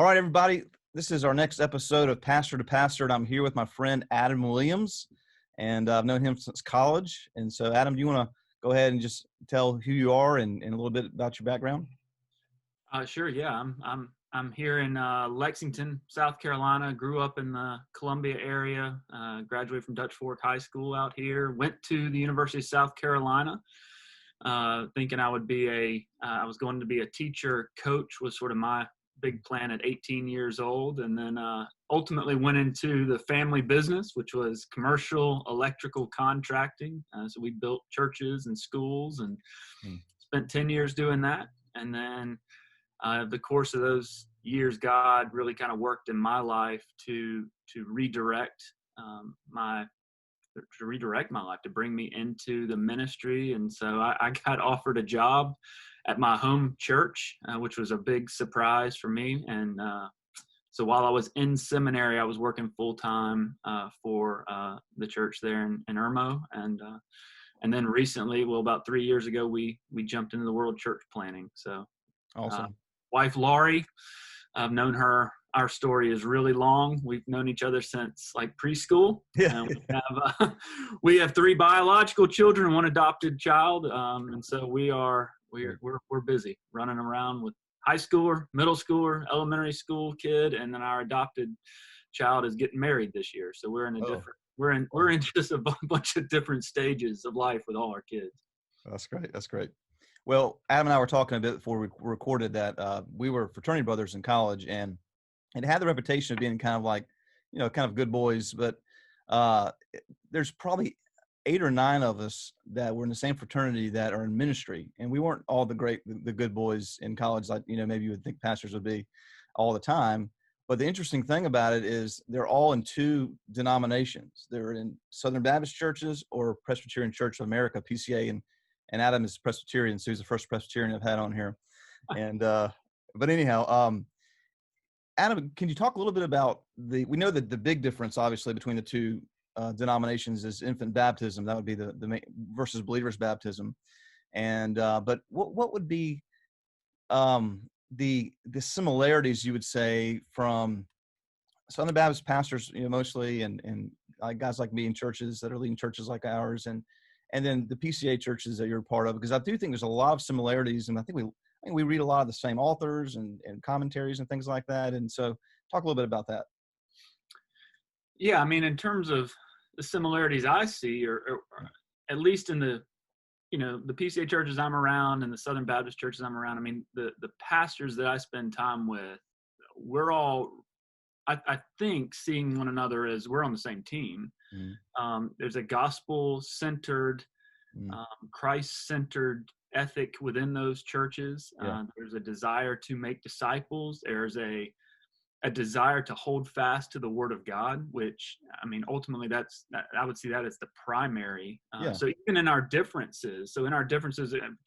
All right, everybody. This is our next episode of Pastor to Pastor, and I'm here with my friend Adam Williams, and I've known him since college. And so, Adam, do you want to go ahead and just tell who you are and a little bit about your background? Sure. Yeah, I'm here in Lexington, South Carolina. Grew up in the Columbia area. Graduated from Dutch Fork High School out here. Went to the University of South Carolina, thinking I was going to be a teacher. Coach was sort of my big plan at 18 years old, and then ultimately went into the family business, which was commercial electrical contracting. So we built churches and schools, and spent 10 years doing that. And then the course of those years, God really kind of worked in my life to redirect my life, to bring me into the ministry. And so I got offered a job at my home church, which was a big surprise for me. And so while I was in seminary, I was working full time for the church there in Irmo. And then recently, about 3 years ago, we jumped into the world church planning. So Awesome. Wife Laurie, I've known her. Our story is really long. We've known each other since like preschool. Yeah. We have 3 biological children and 1 adopted child, and so we're busy running around with high schooler, middle schooler, elementary school kid, and then our adopted child is getting married this year. So we're in just a bunch of different stages of life with all our kids. That's great. That's great. Well, Adam and I were talking a bit before we recorded that we were fraternity brothers in college, and it had the reputation of being kind of like, kind of good boys. But there's probably 8 or 9 of us that were in the same fraternity that are in ministry, and we weren't all the good boys in college, like maybe you would think pastors would be all the time. But the interesting thing about it is they're all in 2 denominations. They're in Southern Baptist churches or Presbyterian Church of America, PCA, and Adam is Presbyterian, so he's the first Presbyterian I've had on here. And but anyhow, Adam, can you talk a little bit about we know that the big difference, obviously, between the 2 denominations is infant baptism. That would be the main, versus believers baptism. And but what would be the similarities, you would say, from Southern Baptist pastors, mostly, and guys like me in churches that are leading churches like ours, and then the PCA churches that you're a part of? Because I do think there's a lot of similarities, and I think we read a lot of the same authors and commentaries and things like that. And so talk a little bit about that. Yeah, I mean, in terms of the similarities I see, or at least in the PCA churches I'm around and the Southern Baptist churches I'm around, I mean, the pastors that I spend time with, we're all, I think, seeing one another as we're on the same team. There's a gospel-centered, Christ-centered ethic within those churches. There's a desire to make disciples. There's a desire to hold fast to the Word of God, which, I mean, ultimately I would see that as the primary. So even in our differences,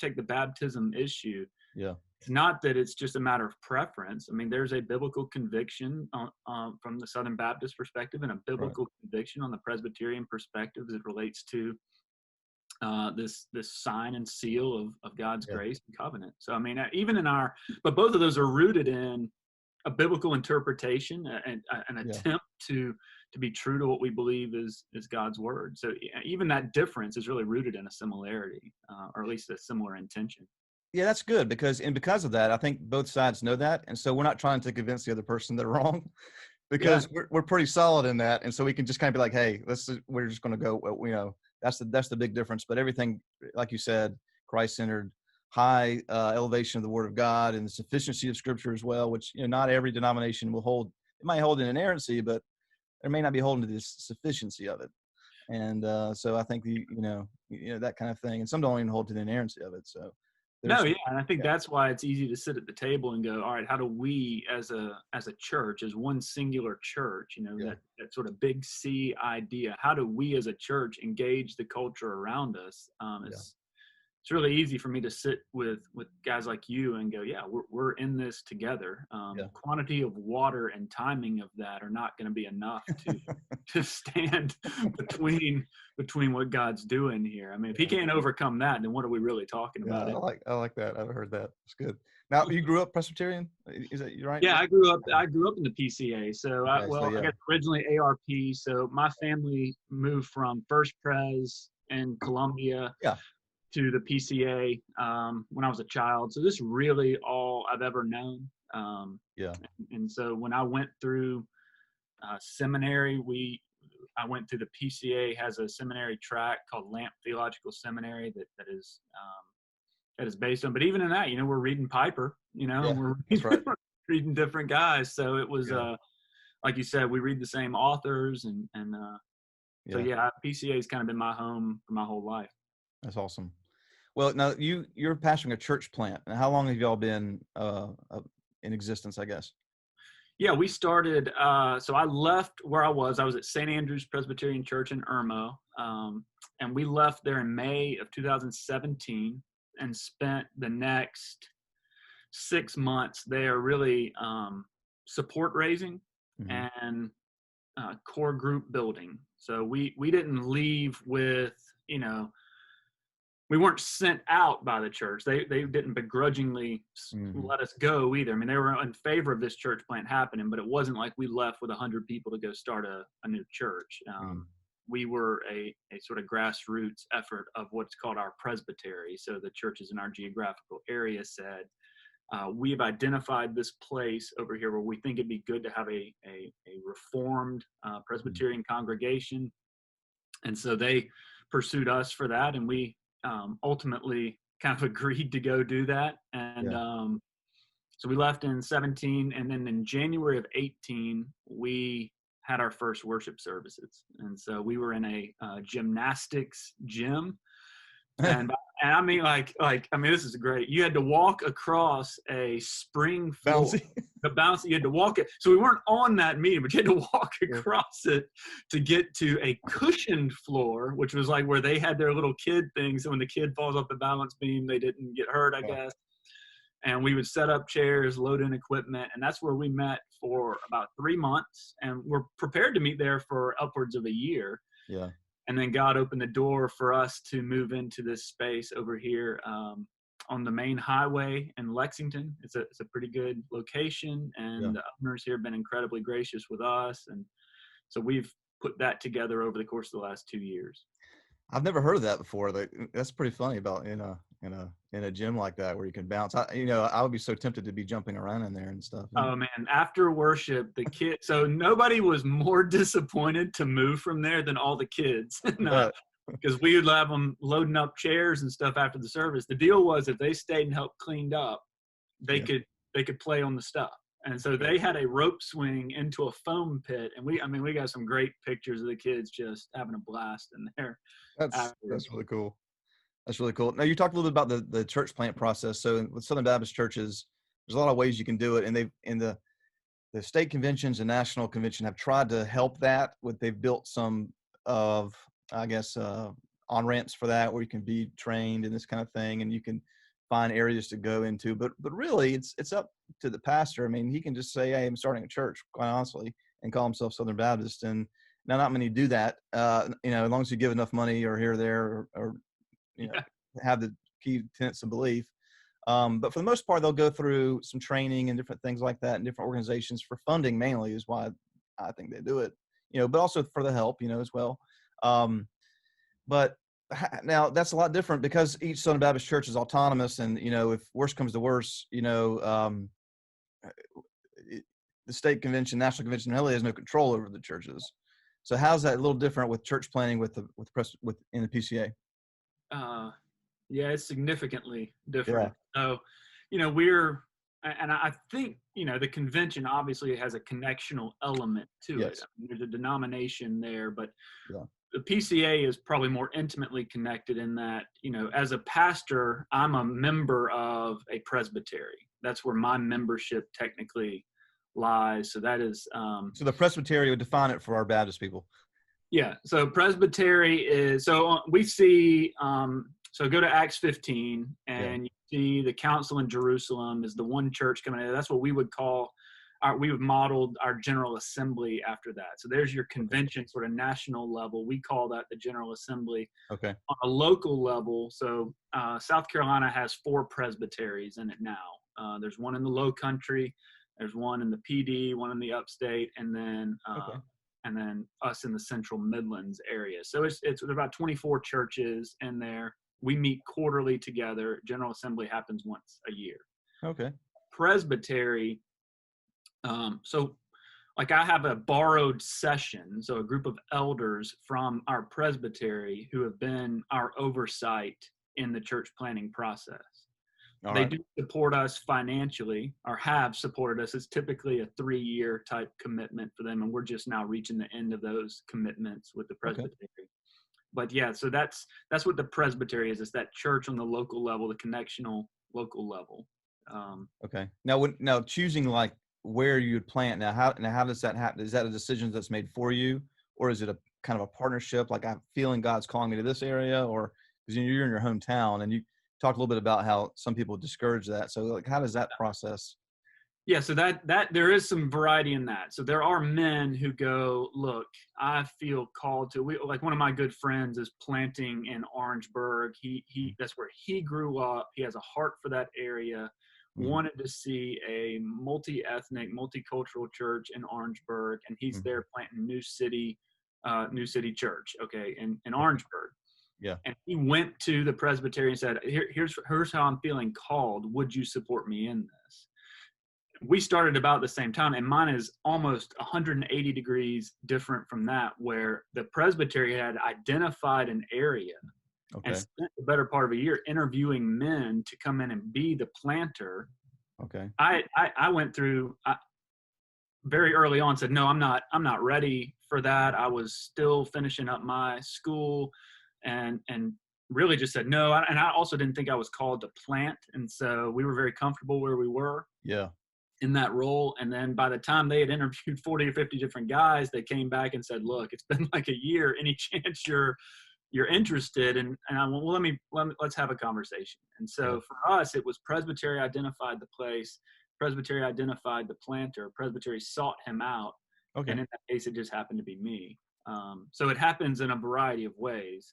take the baptism issue. It's not that it's just a matter of preference. I mean, there's a biblical conviction from the Southern Baptist perspective, and a biblical conviction on the Presbyterian perspective as it relates to this sign and seal of God's grace and covenant. So, I mean, but both of those are rooted in a biblical interpretation and an attempt to be true to what we believe is God's word. So even that difference is really rooted in a similarity, or at least a similar intention. Yeah, that's good, because of that, I think both sides know that. And so we're not trying to convince the other person they're wrong, because we're pretty solid in that. And so we can just kind of be like, hey, we're just going to go, that's the big difference. But everything, like you said, Christ-centered, high elevation of the Word of God, and the sufficiency of Scripture as well, which not every denomination will hold. It might hold in inerrancy, but it may not be holding to the sufficiency of it. And so I think that kind of thing. And some don't even hold to the inerrancy of it. So and I think that's why it's easy to sit at the table and go, all right, how do we as a church, as one singular church, that sort of big C idea, how do we as a church engage the culture around us? it's really easy for me to sit with guys like you and go, yeah, we're in this together. Yeah. Quantity of water and timing of that are not going to be enough to stand between what God's doing here. I mean, if he can't overcome that, then what are we really talking about? I like that. I've heard that. It's good. Now, you grew up Presbyterian? Is that you right? Yeah, I grew up in the PCA. So, Okay, I guess originally ARP. So my family moved from First Pres in Columbia Yeah. to the PCA when I was a child. So this is really all I've ever known. And so when I went through seminary, I went through the PCA has a seminary track called Lamp Theological Seminary that is based on. But even in that, we're reading Piper. We're that's right. reading different guys. So it was like you said, we read the same authors and so PCA has kind of been my home for my whole life. That's awesome. Well, now you're pastoring a church plant. And how long have y'all been in existence, I guess? Yeah, we started, so I left where I was at St. Andrew's Presbyterian Church in Irmo, and we left there in May of 2017 and spent the next 6 months there really support raising and core group building. So we didn't leave with, we weren't sent out by the church. They didn't begrudgingly let us go either. I mean, they were in favor of this church plant happening, but it wasn't like we left with 100 people to go start a new church. We were a sort of grassroots effort of what's called our presbytery. So the churches in our geographical area said, we've identified this place over here where we think it'd be good to have a reformed Presbyterian congregation. And so they pursued us for that, and we ultimately kind of agreed to go do that. And so we left in 17, and then in January of 18, we had our first worship services. And so we were in a gymnastics gym. And I mean, this is great. You had to walk across a spring floor. You had to walk it. So we weren't on that medium, but you had to walk across it to get to a cushioned floor, which was like where they had their little kid thing. So when the kid falls off the balance beam, they didn't get hurt, I guess. And we would set up chairs, load in equipment. And that's where we met for about 3 months. And we're prepared to meet there for upwards of a year. Yeah. And then God opened the door for us to move into this space over here on the main highway in Lexington. It's a pretty good location, and the owners here have been incredibly gracious with us. And so we've put that together over the course of the last 2 years. I've never heard of that before. That's pretty funny about in a gym like that where you can bounce. I would be so tempted to be jumping around in there and stuff. Oh man, after worship, the kids, so nobody was more disappointed to move from there than all the kids. Because we would have them loading up chairs and stuff after the service. The deal was if they stayed and helped cleaned up, they could play on the stuff. And so they had a rope swing into a foam pit, and we got some great pictures of the kids just having a blast in there. That's really cool. That's really cool. Now, you talked a little bit about the church plant process. So with Southern Baptist churches, there's a lot of ways you can do it, and the state conventions and national convention have tried to help that. They've built some of, I guess, on-ramps for that where you can be trained and this kind of thing, and you can find areas to go into. But really, it's up to the pastor. I mean, he can just say, "Hey, I'm starting a church," quite honestly, and call himself Southern Baptist. And now, not many do that. As long as you give enough money or here or there, or have the key tenets of belief. But for the most part, they'll go through some training and different things like that, and different organizations for funding mainly is why I think they do it. But also for the help, as well. But now that's a lot different because each Southern Baptist church is autonomous, and if worse comes to worse, the state convention, national convention really has no control over the churches. So how's that a little different with church planning in the PCA? It's significantly different. Yeah. So, I think, the convention obviously has a connectional element to it. I mean, there's a denomination there, but the PCA is probably more intimately connected in that, as a pastor, I'm a member of a presbytery. That's where my membership technically lies. So that is. So the presbytery would define it for our Baptist people. Yeah. So presbytery is, we see So go to Acts 15, Yeah. and you see the council in Jerusalem is the one church coming in. That's what we would call we have modeled our General Assembly after that. So there's your convention, sort of national level. We call that the General Assembly. Okay. On a local level, so South Carolina has 4 presbyteries in it now. There's one in the Low Country, there's one in the PD, one in the Upstate, and then us in the Central Midlands area. So it's about 24 churches in there. We meet quarterly together. General Assembly happens once a year. Okay. Presbytery. So like I have a borrowed session, so a group of elders from our presbytery who have been our oversight in the church planning process. They do support us financially, or have supported us. It's typically a 3-year type commitment for them, and we're just now reaching the end of those commitments with the presbytery. Okay. But yeah, so that's what the presbytery is. It's that church on the local level, the connectional local level. Okay. Now choosing like where you would plant. Now how does that happen? Is that a decision that's made for you, or is it a kind of a partnership? Like I'm feeling God's calling me to this area, or because you're in your hometown, and you talked a little bit about how some people discourage that. So like, how does that process? Yeah, so that there is some variety in that. So there are men who go, look, I feel called to. Like one of my good friends is planting in Orangeburg. He that's where he grew up. He has a heart for that area. Wanted to see a multi-ethnic, multicultural church in Orangeburg, and he's there planting New City Church, okay, in Orangeburg. Yeah. And he went to the Presbyterian and said, here's how I'm feeling called. Would you support me in this? We started about the same time, and mine is almost 180 degrees different from that, where the Presbytery had identified an area and spent the better part of a year interviewing men to come in and be the planter. Okay. I went through very early on, said, no, I'm not ready for that. I was still finishing up my school and really just said no. And I also didn't think I was called to plant. And so we were very comfortable where we were. Yeah. In that role. And then by the time they had interviewed 40 or 50 different guys, they came back and said, look, it's been like a year. Any chance you're interested? And I went, well, let's have a conversation. And so for us, it was Presbytery identified the place, Presbytery identified the planter, Presbytery sought him out. Okay. And in that case, it just happened to be me. So it happens in a variety of ways.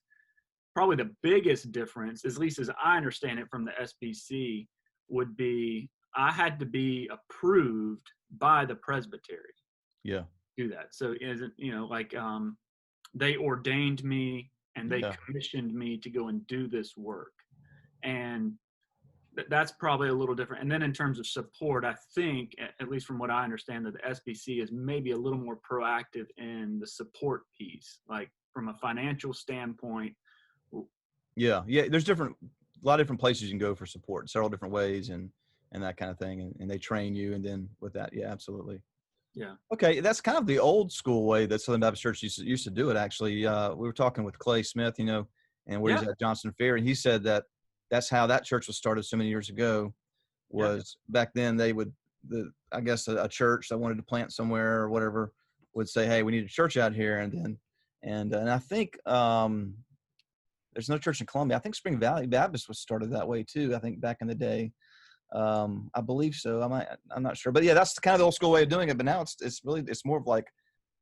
Probably the biggest difference, at least as I understand it from the SBC, would be I had to be approved by the presbytery. Yeah. To do that. So isn't, they ordained me and they commissioned me to go and do this work. And that's probably a little different. And then in terms of support, I think, at least from what I understand, that the SBC is maybe a little more proactive in the support piece, like from a financial standpoint. Yeah. There's a lot of different places you can go for support, several different ways and that kind of thing. And they train you. And then with that, yeah, absolutely. Yeah. Okay. That's kind of the old school way that Southern Baptist Church used to do it. Actually, we were talking with Clay Smith, and where he's at Johnson Fair. And he said that's how that church was started so many years ago was back then they would, I guess a church that wanted to plant somewhere or whatever would say, hey, we need a church out here. And I think, there's no church in Columbia. I think Spring Valley Baptist was started that way too. I think back in the day. I believe so. I'm not sure, but yeah, that's kind of the old school way of doing it. But now it's more of like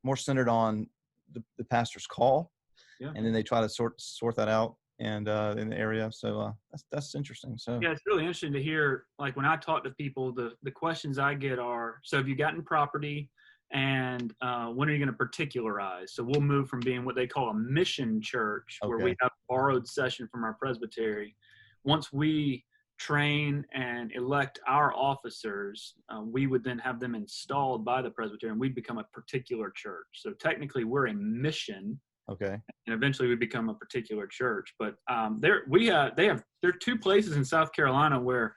more centered on the pastor's call, and then they try to sort that out and in the area. So that's interesting. So yeah, it's really interesting to hear. Like when I talk to people, the questions I get are, so have you gotten property, and when are you going to particularize? So we'll move from being what they call a mission church, where we have borrowed session from our presbytery. Once we train and elect our officers, we would then have them installed by the presbytery, and we'd become a particular church. So technically we're a mission. Okay. And eventually we become a particular church. But there are 2 places in South Carolina where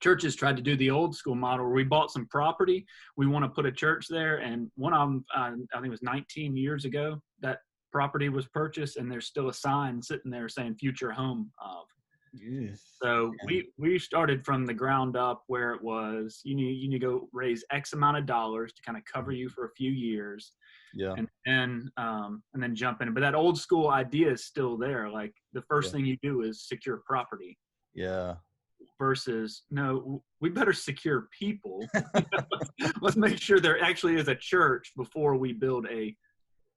churches tried to do the old school model, where we bought some property, we want to put a church there, and one of them, I think it was 19 years ago, that property was purchased, and there's still a sign sitting there saying future home of. Yes. So we started from the ground up, where it was you need to go raise X amount of dollars to kind of cover you for a few years, Yeah. and then jump in. But that old school idea is still there. Like the first Yeah. thing you do is secure property, Yeah. versus no, we better secure people. Let's make sure there actually is a church before we build a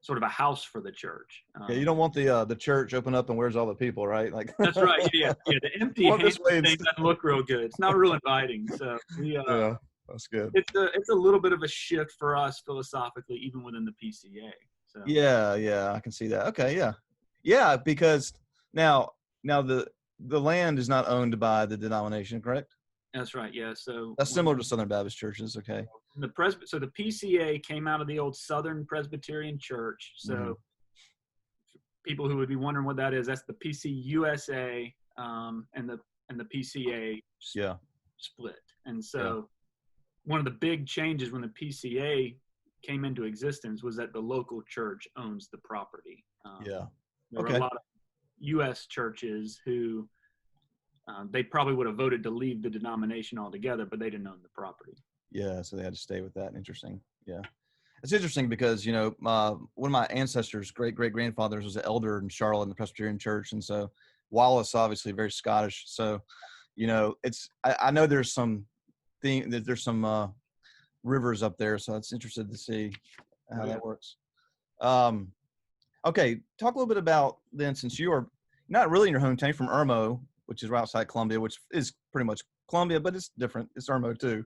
sort of a house for the church. Yeah. You don't want the church open up and where's all the people, right? Like That's right. Yeah. The empty want this hand way. thing doesn't look real good. It's not real inviting. So Yeah. That's good. it's a little bit of a shift for us philosophically, even within the PCA. So Yeah. I can see that. Okay. Yeah. Yeah. Because now the land is not owned by the denomination, correct? that's right. Yeah. So That's similar to Southern Baptist churches. Okay. so the PCA came out of the old Southern Presbyterian Church. So Mhm. people who would be wondering what that is, that's the PCUSA, and the PCA Yeah. split. And so one of the big changes when the PCA came into existence was that the local church owns the property. Yeah. There were Okay. a lot of U.S. churches who they probably would have voted to leave the denomination altogether, but they didn't own the property. Yeah. So they had to stay with that. Interesting. Yeah. It's interesting because, one of my ancestors, great-great-grandfathers, was an elder in Charlotte in the Presbyterian Church. And so Wallace, obviously very Scottish. So, I know there's some rivers up there. So it's interested to see how that works. Okay. Talk a little bit about then, since you are not really in your hometown, you're from Irmo, which is right outside Columbia, which is pretty much Columbia, but it's different. It's Irmo too.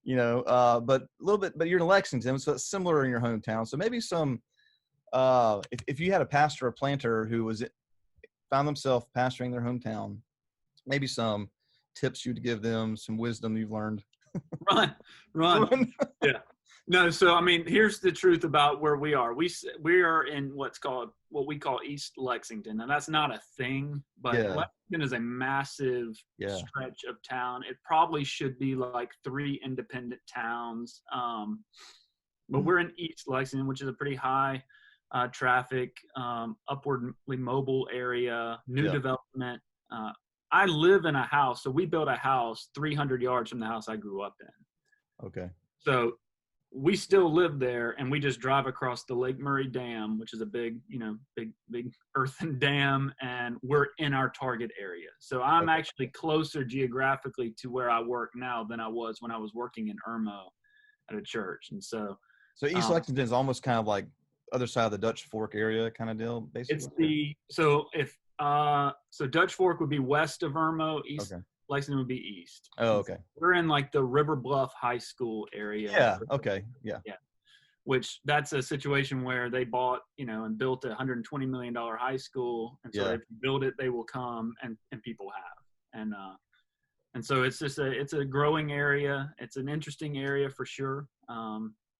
But a little bit, but you're in Lexington, so it's similar in your hometown. So maybe if you had a pastor or planter who found themselves pastoring their hometown, maybe some tips you'd give them, some wisdom you've learned. Run. Yeah. No, so I mean, here's the truth about where we are. We are in what we call East Lexington. Now that's not a thing, but Lexington is a massive stretch of town. It probably should be like 3 independent towns. But we're in East Lexington, which is a pretty high traffic, upwardly mobile area, new development. I live in a house, so we built a house 300 yards from the house I grew up in. Okay. So we still live there, and we just drive across the Lake Murray Dam, which is a big earthen dam, and we're in our target area. So I'm actually closer geographically to where I work now than I was when I was working in Irmo at a church. And so East Lexington is almost kind of like other side of the Dutch Fork area kind of deal, basically. So Dutch Fork would be west of Irmo, East Lexington would be east. Oh, okay. We're in like the River Bluff High School area. Yeah. Okay. Yeah. Which that's a situation where they bought, and built a $120 million high school. And so if you build it, they will come, and people have. And so it's just it's a growing area. It's an interesting area for sure.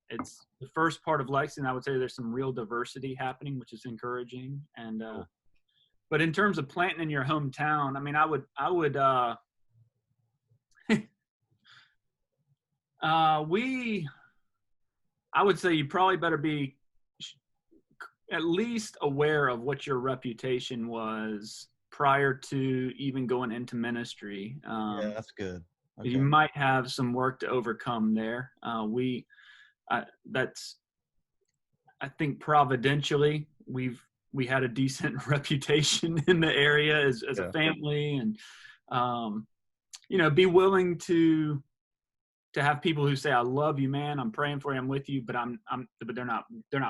It's the first part of Lexington. I would say there's some real diversity happening, which is encouraging. And, but in terms of planting in your hometown, I mean, I would say you probably better be at least aware of what your reputation was prior to even going into ministry. That's good. Okay. You might have some work to overcome there. I think providentially we had a decent reputation in the area as a family, and be willing to have people who say, "I love you, man. I'm praying for you. I'm with you," but but they're not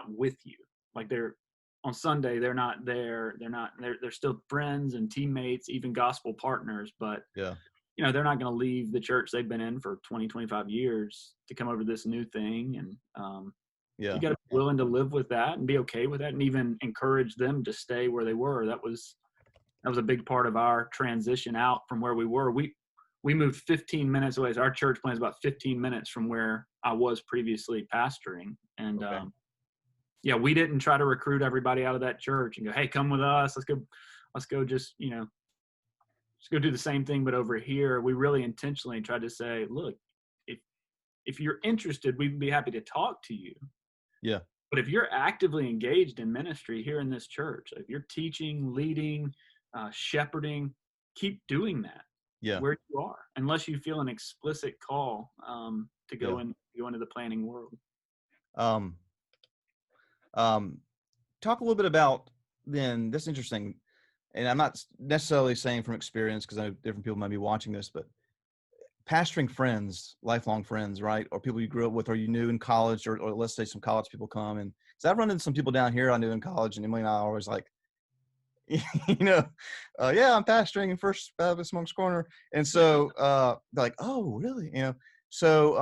with you. Like they're on Sunday, they're not there. They're still friends and teammates, even gospel partners, but they're not going to leave the church they've been in for 20, 25 years to come over to this new thing. And you got to be willing to live with that and be okay with that, and even encourage them to stay where they were. That was a big part of our transition out from where we were. We moved 15 minutes away. So our church plant is about 15 minutes from where I was previously pastoring. And we didn't try to recruit everybody out of that church and go, "Hey, come with us. Let's go just go do the same thing, but over here." We really intentionally tried to say, "Look, if you're interested, we'd be happy to talk to you. Yeah. But if you're actively engaged in ministry here in this church, if you're teaching, leading, shepherding, keep doing that Yeah. where you are, unless you feel an explicit call to Yeah. go into the planning world. Um, um, Talk a little bit about then. That's interesting, and I'm not necessarily saying from experience because I know different people might be watching this, but pastoring friends, lifelong friends, right, or people you grew up with, or you knew in college, or let's say some college people come, and so I've run into some people down here I knew in college, and Emily and I are always like, yeah, I'm pastoring in First Baptist Moncks Corner, and so they're like, oh, really, so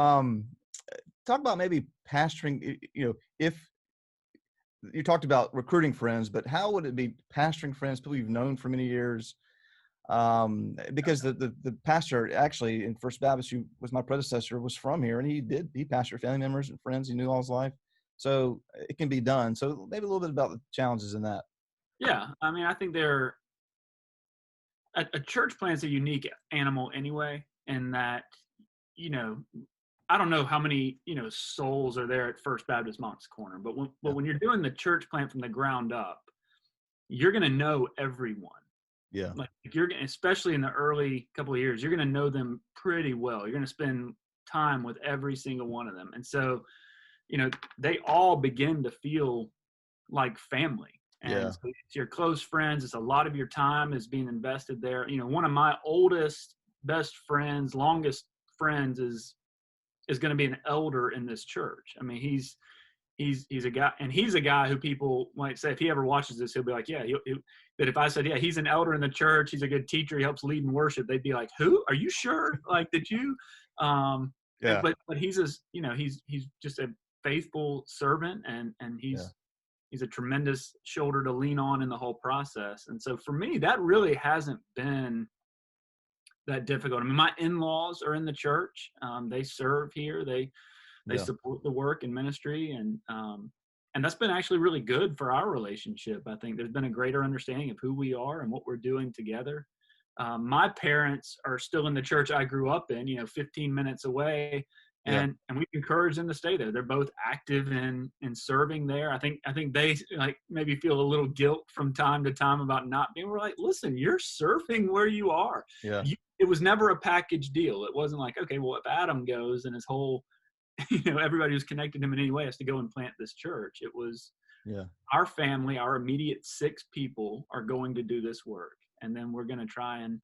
talk about maybe pastoring, if you talked about recruiting friends, but how would it be pastoring friends, people you've known for many years? Because the pastor actually in First Baptist, who was my predecessor, was from here, and he pastored family members and friends he knew all his life. So it can be done. So maybe a little bit about the challenges in that. Yeah, I mean, I think a church plant's a unique animal anyway, in that, I don't know how many, souls are there at First Baptist Moncks Corner, but when you're doing the church plant from the ground up, you're going to know everyone. Yeah. Like especially in the early couple of years, you're going to know them pretty well. You're going to spend time with every single one of them. And so, they all begin to feel like family. And so it's your close friends. It's a lot of your time is being invested there. One of my oldest, best friends, longest friends is going to be an elder in this church. I mean, he's a guy, and he's a guy who people might say, if he ever watches this, he'll be like, yeah, that if I said, yeah, he's an elder in the church, he's a good teacher, he helps lead in worship, they'd be like, who? Are you sure? Like, did you? But he's he's just a faithful servant, and he's a tremendous shoulder to lean on in the whole process. And so for me, that really hasn't been that difficult. I mean, my in-laws are in the church. They serve here. They support the work and ministry, and that's been actually really good for our relationship. I think there's been a greater understanding of who we are and what we're doing together. My parents are still in the church I grew up in, 15 minutes away, and we encourage them to stay there. They're both active in serving there. I think they like maybe feel a little guilt from time to time about not being. We're like, listen, you're serving where you are. Yeah. It was never a package deal. It wasn't like, okay, well, if Adam goes and his whole everybody who's connected to him in any way has to go and plant this church. It was our family, our immediate 6 people are going to do this work. And then we're going to try and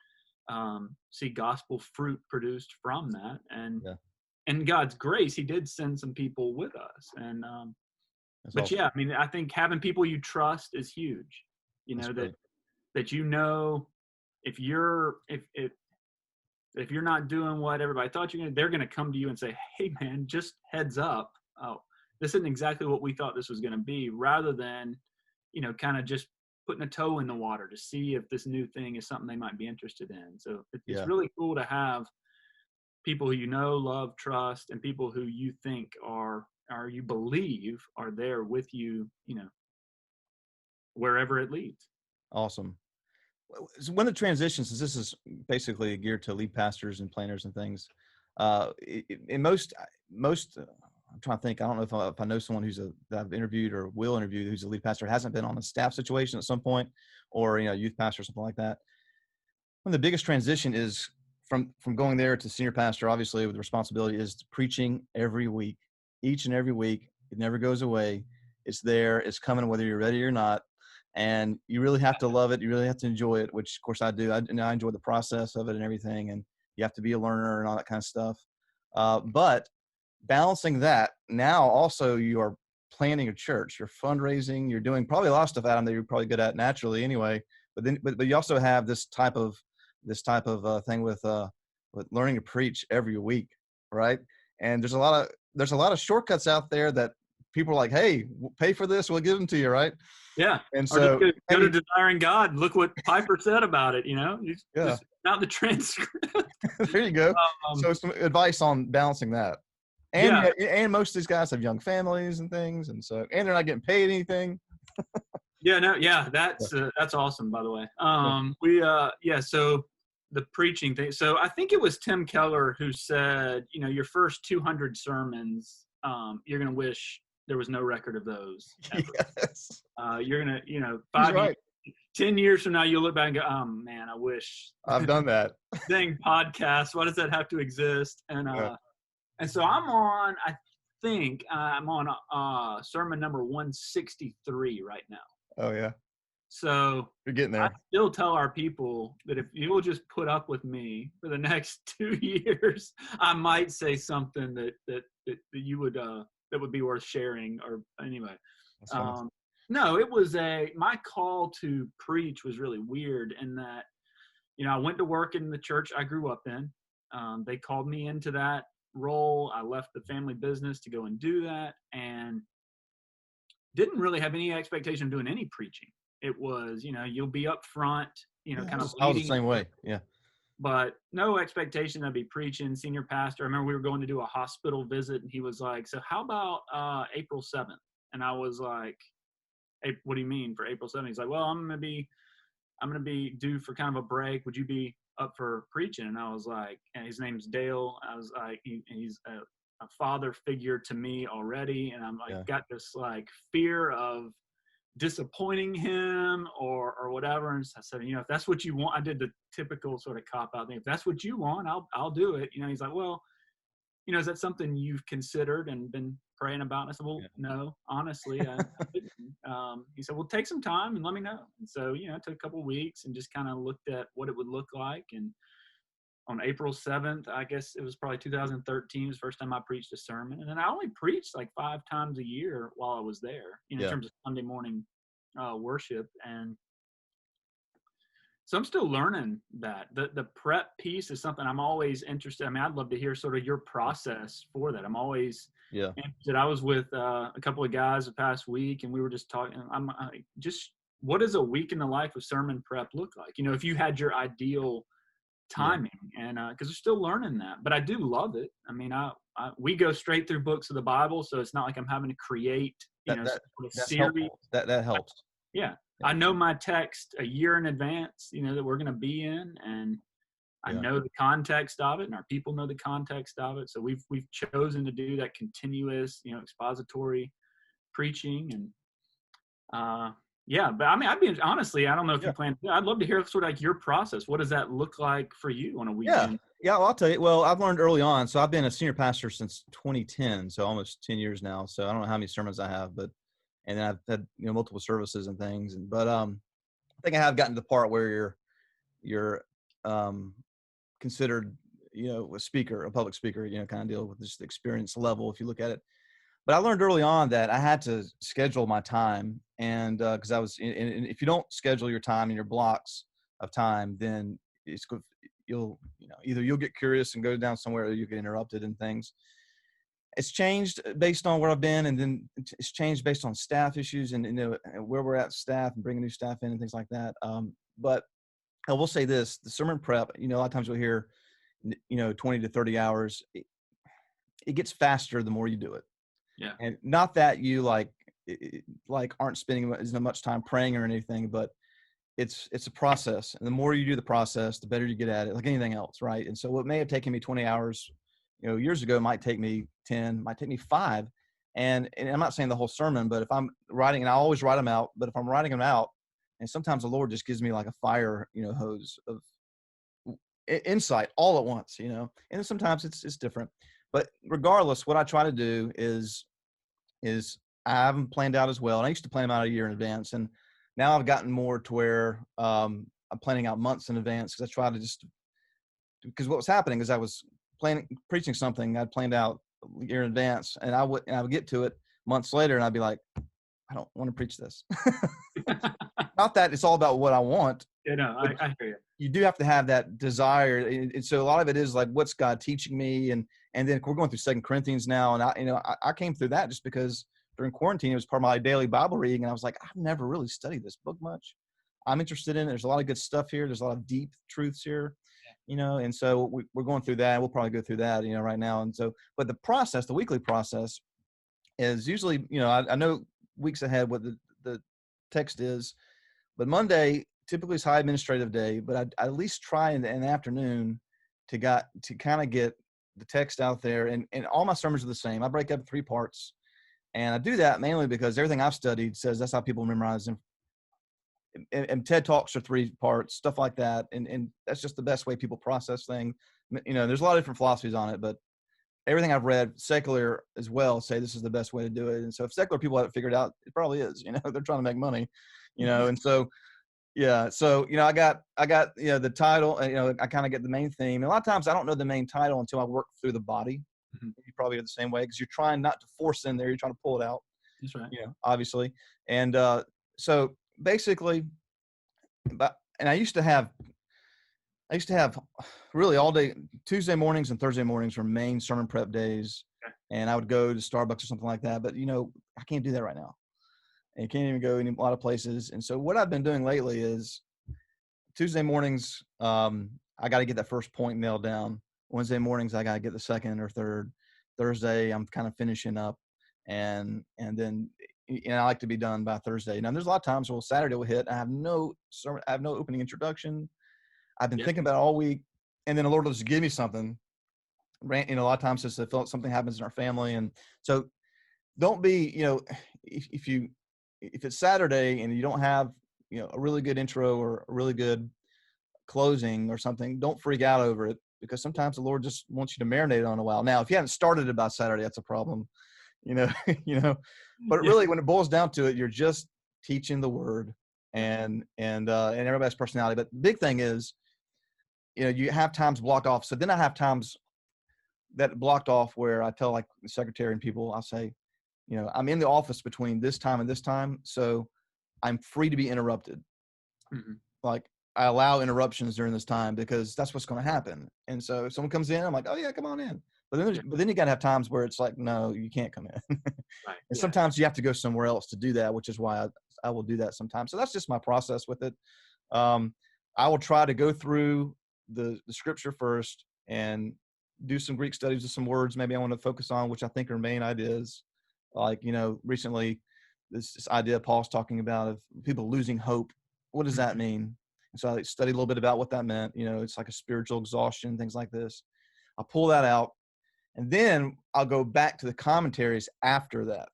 see gospel fruit produced from that. And God's grace, he did send some people with us. And, but awesome. I mean, I think having people you trust is huge, that if you're not doing what everybody thought you're going to, they're going to come to you and say, hey man, just heads up. Oh, this isn't exactly what we thought this was going to be, rather than, kind of just putting a toe in the water to see if this new thing is something they might be interested in. So it's really cool to have people who love, trust, and people who you think you believe are there with you, wherever it leads. Awesome. So when the transition, since this is basically geared to lead pastors and planners and things, in most, I'm trying to think, I don't know if I know someone that I've interviewed or will interview who's a lead pastor, hasn't been on a staff situation at some point, or, youth pastor or something like that. One of the biggest transition is from going there to senior pastor, obviously with the responsibility, is preaching every week, each and every week. It never goes away. It's there. It's coming whether you're ready or not. And you really have to love it. You really have to enjoy it, which of course I do. I enjoy the process of it and everything. And you have to be a learner and all that kind of stuff. But balancing that, now also you are planning a church, you're fundraising, you're doing probably a lot of stuff, Adam, that you're probably good at naturally anyway. But you also have this type of thing with learning to preach every week, right? And there's a lot of shortcuts out there that people are like, hey, pay for this, we'll give them to you, right? Yeah. And so go to Desiring God. Look what Piper said about it, Just not the transcript. There you go. So some advice on balancing that. And most of these guys have young families and things, and they're not getting paid anything. That's awesome, by the way. So the preaching thing. So I think it was Tim Keller who said, your first 200 sermons, you're going to wish there was no record of those ever. Yes. You're going to, 10 years from now, you'll look back and go, oh man, I wish I've done that. dang podcast. Why does that have to exist? Yeah. And so I think I'm on sermon number 163 right now. Oh yeah. So You're getting I there. still tell our people that if you will just put up with me for the next 2 years, I might say something that you would that would be worth sharing. Or anyway, That's fine. no, it was my call to preach was really weird in that, I went to work in the church I grew up in. They called me into that role. I left the family business to go and do that, and didn't really have any expectation of doing any preaching. It was, you'll be up front, kind of I was the leading, same way. Yeah. but no expectation I'd be preaching. Senior pastor, I remember we were going to do a hospital visit, and he was like, so how about April 7th? And I was like, hey, what do you mean for April 7th? He's like, well, I'm going to be due for kind of a break. Would you be up for preaching? And I was like, and his name's Dale. I was like, he's a father figure to me already. And I'm like, got this like fear of disappointing him or whatever. And so I said, if that's what you want, I did the typical sort of cop out thing. If that's what you want, I'll do it. He's like, well, is that something you've considered and been praying about? And I said, well, no, honestly, I didn't. He said, well, take some time and let me know. And so, it took a couple of weeks and just kind of looked at what it would look like. And on April 7th, I guess it was probably 2013, was the first time I preached a sermon. And then I only preached like 5 times a year while I was there, in terms of Sunday morning worship. And so I'm still learning that. The prep piece is something I'm always interested. I mean, I'd love to hear sort of your process for that. I'm always interested. I was with a couple of guys the past week, and we were just talking. What does a week in the life of sermon prep look like? If you had your ideal timing, and because we're still learning that. But I do love it. I mean, we go straight through books of the Bible, so it's not like I'm having to create that's series. helpful. That helps. Yeah. I know my text a year in advance, that we're going to be in, and I know the context of it, and our people know the context of it. So we've chosen to do that continuous, expository preaching. And but I mean, honestly, I don't know if you plan. I'd love to hear sort of like your process. What does that look like for you on a weekend? Yeah. Well, I'll tell you. Well, I've learned early on. So I've been a senior pastor since 2010, so almost 10 years now. So I don't know how many sermons I have, and then I've had multiple services and things. But I think I have gotten to the part where you're considered a public speaker, kind of deal with just the experience level if you look at it. But I learned early on that I had to schedule my time, and because I was, and if you don't schedule your time and your blocks of time, then either you'll get curious and go down somewhere, or you get interrupted in things. It's changed based on where I've been, and then it's changed based on staff issues and where we're at staff and bringing new staff in and things like that. But I will say this: the sermon prep, a lot of times we'll hear, 20 to 30 hours. It gets faster the more you do it. Yeah. And not that you aren't spending as much time praying or anything, but it's a process. And the more you do the process, the better you get at it, like anything else. Right. And so what may have taken me 20 hours, years ago might take me 10, might take me 5. And I'm not saying the whole sermon, but if I'm writing, and I always write them out, but if I'm writing them out, and sometimes the Lord just gives me like a fire, hose of insight all at once, and then sometimes it's different. But regardless, what I try to do is I have them planned out as well. And I used to plan them out a year in advance. And now I've gotten more to where I'm planning out months in advance, because I try to because what was happening is I was preaching something I'd planned out a year in advance, and I would get to it months later, and I'd be like, I don't want to preach this. Not that it's all about what I want. I hear you. You do have to have that desire. And so a lot of it is like, what's God teaching me? And then we're going through 2 Corinthians now. And I came through that just because during quarantine, it was part of my daily Bible reading. And I was like, I've never really studied this book much. I'm interested in it. There's a lot of good stuff here. There's a lot of deep truths here, and so we're going through that. We'll probably go through that, right now. And so, but the weekly process is usually, I know weeks ahead what the text is, but Monday typically is high administrative day, but I at least try in the afternoon to kind of get the text out there. And all my sermons are the same. I break up 3 parts, and I do that mainly because everything I've studied says that's how people memorize and TED Talks are 3 parts, stuff like that. And that's just the best way people process things. There's a lot of different philosophies on it, but everything I've read, secular as well, say this is the best way to do it. And so if secular people have it figured out, it probably is, they're trying to make money, and so, yeah. So, I got, the title, I kind of get the main theme. And a lot of times I don't know the main title until I work through the body. You probably are the same way, because you're trying not to force in there. You're trying to pull it out. That's right. Obviously. And so basically, and I used to have really all day, Tuesday mornings and Thursday mornings were main sermon prep days. Okay. And I would go to Starbucks or something like that. But, I can't do that right now. And you can't even go a lot of places. And so what I've been doing lately is Tuesday mornings, I got to get that first point nailed down. Wednesday mornings, I got to get the second or third. Thursday, I'm kind of finishing up. And then, I like to be done by Thursday. Now, there's a lot of times, Saturday will hit. I have no sermon, I have no opening introduction. I've been thinking about it all week. And then the Lord will just give me something. A lot of times it's something happens in our family. And so don't be, if it's Saturday and you don't have, a really good intro or a really good closing or something, don't freak out over it, because sometimes the Lord just wants you to marinate on a while. Now, if you haven't started it by Saturday, that's a problem, but really when it boils down to it, you're just teaching the word and everybody's personality. But the big thing is, you have times blocked off. So then I have times that blocked off where I tell like the secretary and people, I'll say, I'm in the office between this time and this time, so I'm free to be interrupted. Mm-hmm. Like, I allow interruptions during this time, because that's what's going to happen. And so if someone comes in, I'm like, oh yeah, come on in. But then you got to have times where it's like, no, you can't come in. Right. And sometimes you have to go somewhere else to do that, which is why I will do that sometimes. So that's just my process with it. I will try to go through the scripture first and do some Greek studies of some words maybe I want to focus on, which I think are main ideas. Like, recently this idea Paul's talking about of people losing hope. What does that mean? And so I studied a little bit about what that meant. It's like a spiritual exhaustion, things like this. I'll pull that out, and then I'll go back to the commentaries after that.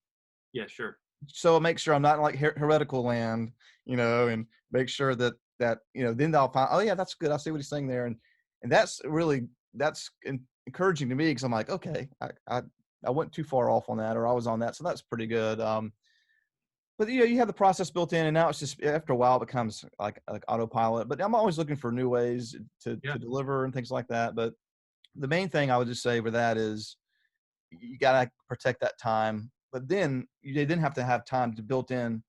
Yeah, sure. So I'll make sure I'm not in like heretical land, and make sure that then I'll find, oh yeah, that's good. I see what he's saying there. And that's encouraging to me, because I'm like, okay, I went too far off on that, or I was on that. So that's pretty good. But you have the process built in, and now it's just, after a while it becomes like autopilot. But I'm always looking for new ways to deliver and things like that. But the main thing I would just say with that is you got to protect that time. But then you didn't have to have time to built in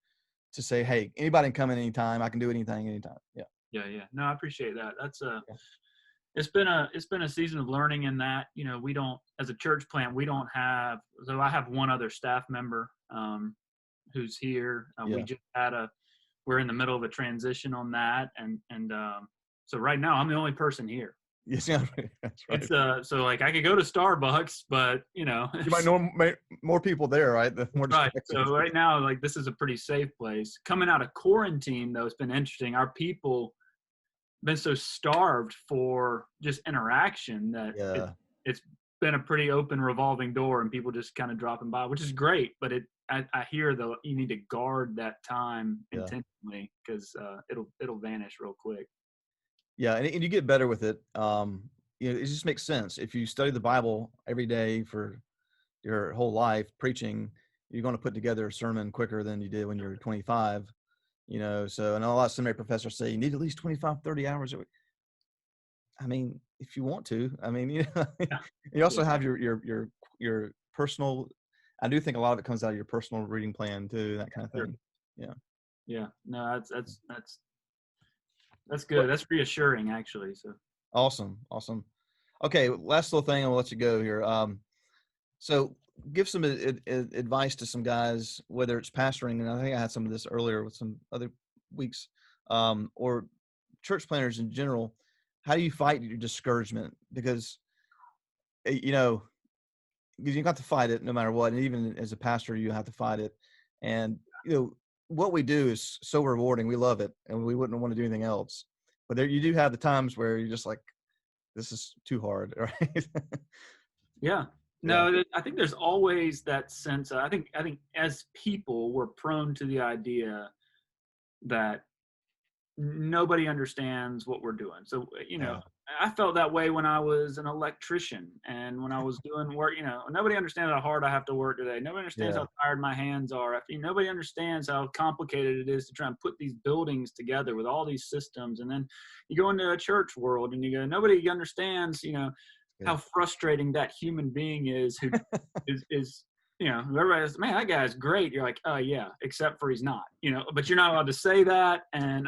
to say, hey, anybody can come in anytime. I can do anything anytime. Yeah. Yeah. No, I appreciate that. That's it's been a season of learning in that, we don't, as a church plant, we don't have, so I have one other staff member who's here. We just we're in the middle of a transition on that. And so right now I'm the only person here. Yes, yeah, that's right. It's so like I could go to Starbucks, but you might know more people there, right? Right. So right now, like, this is a pretty safe place. Coming out of quarantine, though, it's been interesting. Our people been so starved for just interaction that it's been a pretty open revolving door, and people just kind of dropping by, which is great. But I hear though you need to guard that time intentionally, because it'll vanish real quick. Yeah, and you get better with it. It just makes sense. If you study the Bible every day for your whole life, preaching, you're going to put together a sermon quicker than you did when you were 25. So I know a lot of seminary professors say you need at least 25, 30 hours a week. I mean, if you want to, you also have your personal. I do think a lot of it comes out of your personal reading plan too, that kind of thing. Sure. Yeah. No, that's good. That's reassuring, actually. So awesome. Okay, last little thing, I'll let you go here. So give some advice to some guys, whether it's pastoring, and I think I had some of this earlier with some other weeks, or church planners in general. How do you fight your discouragement? Because you have to fight it no matter what, and even as a pastor, you have to fight it. And what we do is so rewarding. We love it, and we wouldn't want to do anything else. But you do have the times where you're just like, this is too hard, right? Yeah. No, I think there's always that sense. I think as people, we're prone to the idea that nobody understands what we're doing. So, Yeah. I felt that way when I was an electrician and when I was doing work, nobody understands how hard I have to work today. Nobody understands Yeah. how tired my hands are. Nobody understands how complicated it is to try and put these buildings together with all these systems. And then you go into a church world and you go, nobody understands, how Good. frustrating that human being is who is everybody says, man, that guy's great. You're like, oh yeah, except for he's not, but you're not allowed to say that. And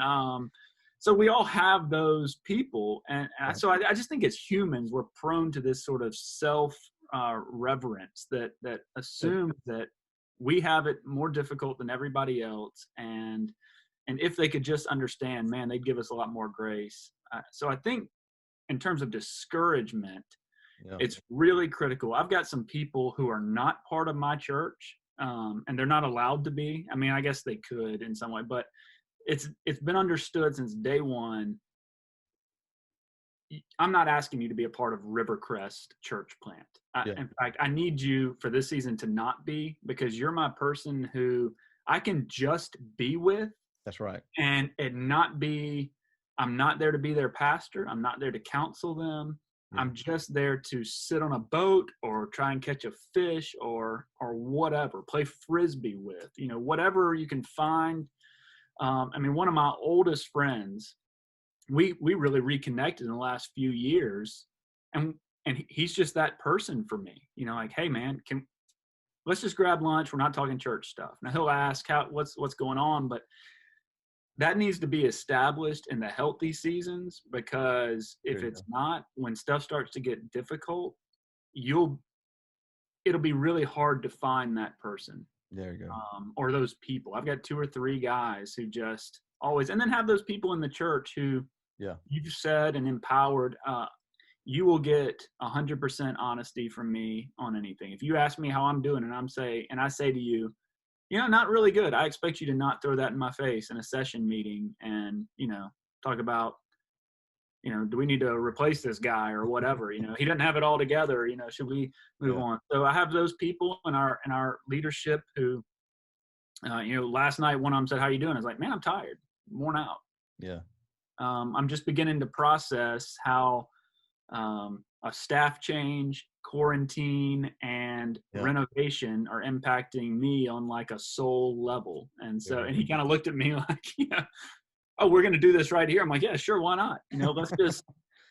so we all have those people. And Yeah. so I just think as humans, we're prone to this sort of self reverence that Good. assumes that we have it more difficult than everybody else. And if they could just understand, man, they'd give us a lot more grace. So I think in terms of discouragement, Yeah. it's really critical. I've got some people who are not part of my church, and they're not allowed to be. I mean, I guess they could in some way, but it's been understood since day one. I'm not asking you to be a part of Rivercrest church plant. Yeah. In fact, I need you for this season to not be, because you're my person who I can just be with That's right. and not be. I'm not there to be their pastor. I'm not there to counsel them. Yeah. I'm just there to sit on a boat or try and catch a fish or whatever, play frisbee with, whatever you can find. I mean, one of my oldest friends, we really reconnected in the last few years, and he's just that person for me. Like, hey man, let's just grab lunch. We're not talking church stuff. Now he'll ask what's going on, but that needs to be established in the healthy seasons, because if it's not, when stuff starts to get difficult, it'll be really hard to find that person. There you go. Or those people. I've got 2 or 3 guys who just always, and then have those people in the church who you've said and empowered, you will get 100% honesty from me on anything. If you ask me how I'm doing and I say to you, not really good, I expect you to not throw that in my face in a session meeting and, talk about, do we need to replace this guy or whatever? He doesn't have it all together. Should we move on? So I have those people in our leadership who, last night one of them said, "How you doing?" I was like, "Man, I'm tired, I'm worn out." Yeah. I'm just beginning to process how a staff change, quarantine, and renovation are impacting me on like a soul level. And so, and he kind of looked at me like, oh, we're going to do this right here. I'm like, yeah, sure. Why not? Let's just,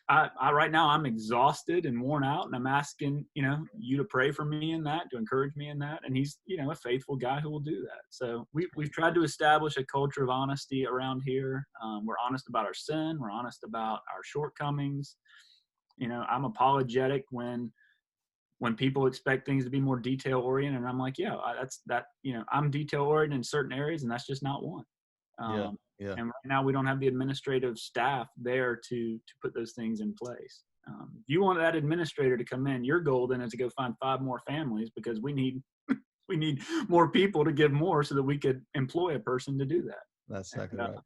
I right now I'm exhausted and worn out, and I'm asking, you to pray for me in that, to encourage me in that. And he's, a faithful guy who will do that. So we've tried to establish a culture of honesty around here. We're honest about our sin. We're honest about our shortcomings. I'm apologetic when people expect things to be more detail oriented, and I'm like, I'm detail oriented in certain areas, and that's just not one. And right now we don't have the administrative staff there to put those things in place. If you want that administrator to come in, your goal then is to go find 5 more families, because we need more people to give more so that we could employ a person to do that. That's exactly right.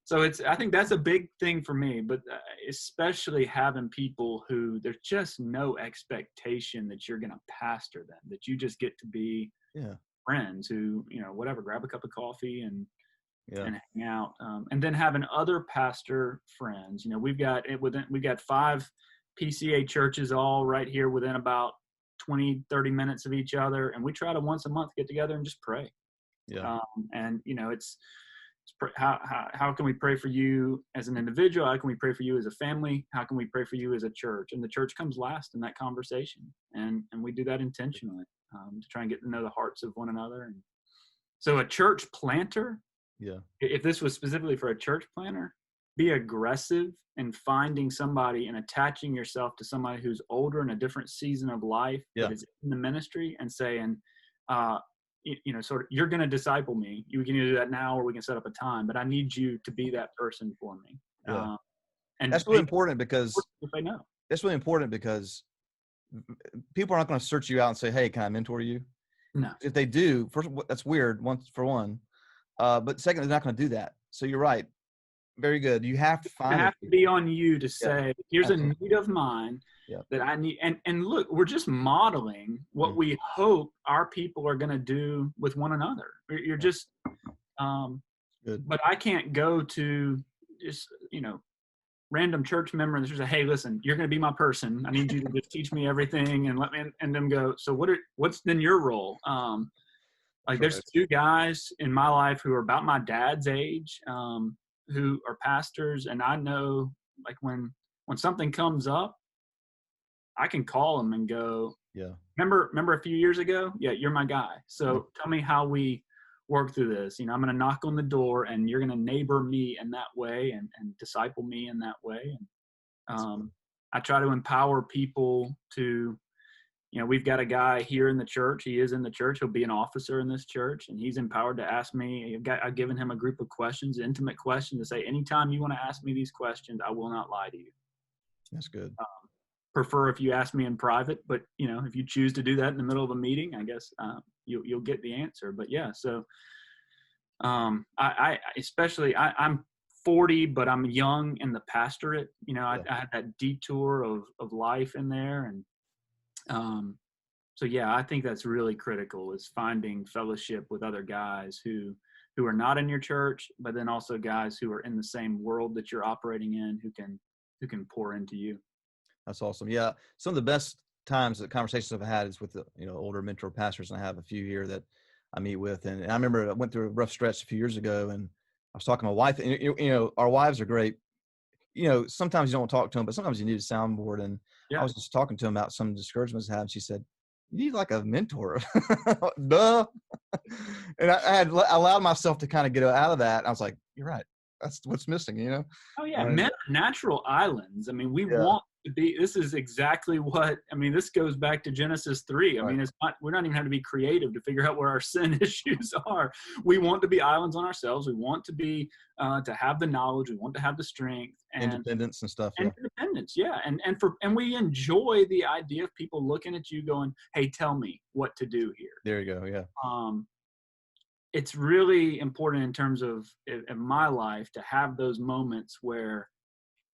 So I think that's a big thing for me, but especially having people who there's just no expectation that you're going to pastor them, that you just get to be friends who, whatever, grab a cup of coffee and hang out. And then having other pastor friends, we've got 5 PCA churches all right here within about 20, 30 minutes of each other. And we try to once a month get together and just pray. And it's how can we pray for you as an individual? How can we pray for you as a family? How can we pray for you as a church? And the church comes last in that conversation. And we do that intentionally to try and get to know the hearts of one another. And so a church planter, if this was specifically for a church planter, be aggressive in finding somebody and attaching yourself to somebody who's older in a different season of life that is in the ministry, and saying, sort of, you're going to disciple me. We can either do that now or we can set up a time, but I need you to be that person for me. And that's really important, because if they know. That's really important because people are not going to search you out and say, "Hey, can I mentor you?" No. If they do, first, that's weird. For one, but second, they're not going to do that. So you're right. Very good. You have to find. It has to be on you to say, "Here's a need of mine that I need." And look, we're just modeling what we hope our people are going to do with one another. You're just, Good. but I can't go to just, random church member and they say, hey, listen, you're going to be my person. I need you to just teach me everything and let me, and them go, so what's then your role? There's two guys in my life who are about my dad's age, who are pastors. And I know, like, when something comes up, I can call them and go, yeah, remember a few years ago? Yeah, you're my guy. So tell me how we work through this. I'm going to knock on the door and you're going to neighbor me in that way and disciple me in that way. And I try to empower people to, we've got a guy here in the church. He is in the church. He'll be an officer in this church, and he's empowered to ask me. I've given him a group of questions, intimate questions, to say, anytime you want to ask me these questions, I will not lie to you. That's good. Prefer if you ask me in private, but if you choose to do that in the middle of a meeting, I guess you'll get the answer. But yeah, so I'm 40, but I'm young in the pastorate. I had that detour of life in there, and so yeah, I think that's really critical, is finding fellowship with other guys who are not in your church, but then also guys who are in the same world that you're operating in, who can pour into you. That's awesome. Yeah. Some of the best times that conversations I've had is with the, older mentor pastors. And I have a few here that I meet with. And I remember I went through a rough stretch a few years ago, and I was talking to my wife, and, our wives are great. Sometimes you don't talk to them, but sometimes you need a soundboard. And I was just talking to them about some discouragements I have. She said, you need like a mentor. Duh. And I had allowed myself to kind of get out of that. I was like, you're right. That's what's missing, Oh yeah. Men are natural islands. I mean, we want to be, this is exactly what, this goes back to Genesis 3. I mean, we're not even having to be creative to figure out where our sin issues are. We want to be islands on ourselves. We want to be, to have the knowledge. We want to have the strength and independence and stuff. Independence. Yeah. And we enjoy the idea of people looking at you going, hey, tell me what to do here. There you go. Yeah. It's really important in terms of in my life to have those moments where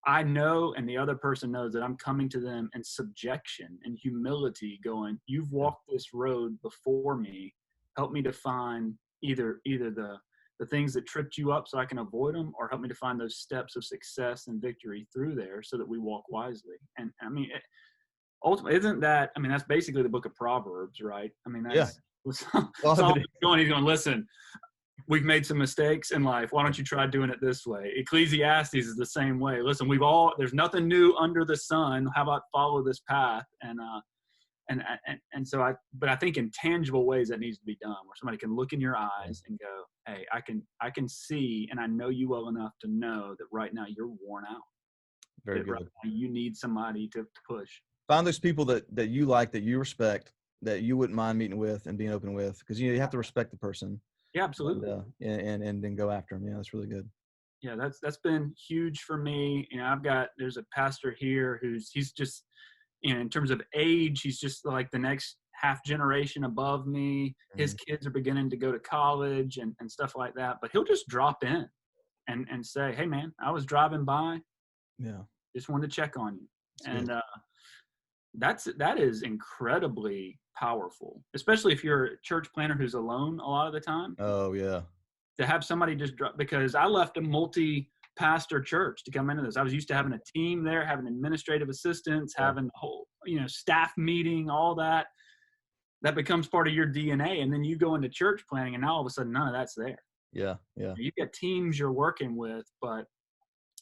I know and the other person knows that I'm coming to them in subjection and humility, going, you've walked this road before me. Help me to find either the things that tripped you up so I can avoid them, or help me to find those steps of success and victory through there so that we walk wisely. And ultimately, that's basically the book of Proverbs, right? That's Solomon's going, he's going, listen, we've made some mistakes in life. Why don't you try doing it this way? Ecclesiastes is the same way. Listen, there's nothing new under the sun. How about follow this path? And so I think in tangible ways that needs to be done, where somebody can look in your eyes and go, hey, I can see, and I know you well enough to know that right now you're worn out. Very good. Right now you need somebody to push. Find those people that you like, that you respect, that you wouldn't mind meeting with and being open with, because you have to respect the person. Yeah, absolutely. And then go after them. Yeah, that's really good. Yeah, that's been huge for me. There's a pastor here he's just, in terms of age, he's just like the next half generation above me. His kids are beginning to go to college and stuff like that. But he'll just drop in and say, hey man, I was driving by. Yeah. Just wanted to check on you. That's and that is incredibly powerful, especially if you're a church planner who's alone a lot of the time. Oh yeah. To have somebody just drop, because I left a multi-pastor church to come into this. I was used to having a team there, having administrative assistants, having the whole, staff meeting, all that. That becomes part of your DNA. And then you go into church planning and now all of a sudden none of that's there. Yeah. Yeah. You've got teams you're working with, but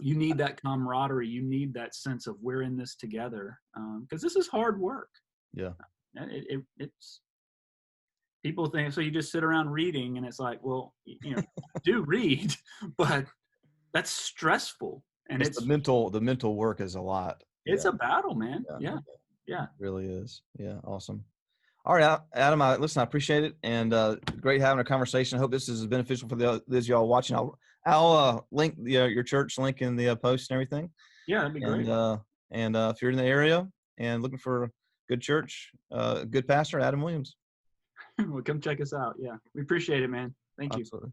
you need that camaraderie. You need that sense of we're in this together. Because this is hard work. Yeah. It's people think, so you just sit around reading, and it's like, well, do read, but that's stressful. And it's the mental work is a lot. It's a battle, man. Yeah. It really is. Yeah. Awesome. All right, Adam, I appreciate it. And great having a conversation. I hope this is beneficial for those y'all watching. I'll link your church link in the post and everything. Yeah, that'd be great. And if you're in the area and looking for a good church, good pastor, Adam Williams. Well, come check us out. Yeah, we appreciate it, man. Thank you. Absolutely.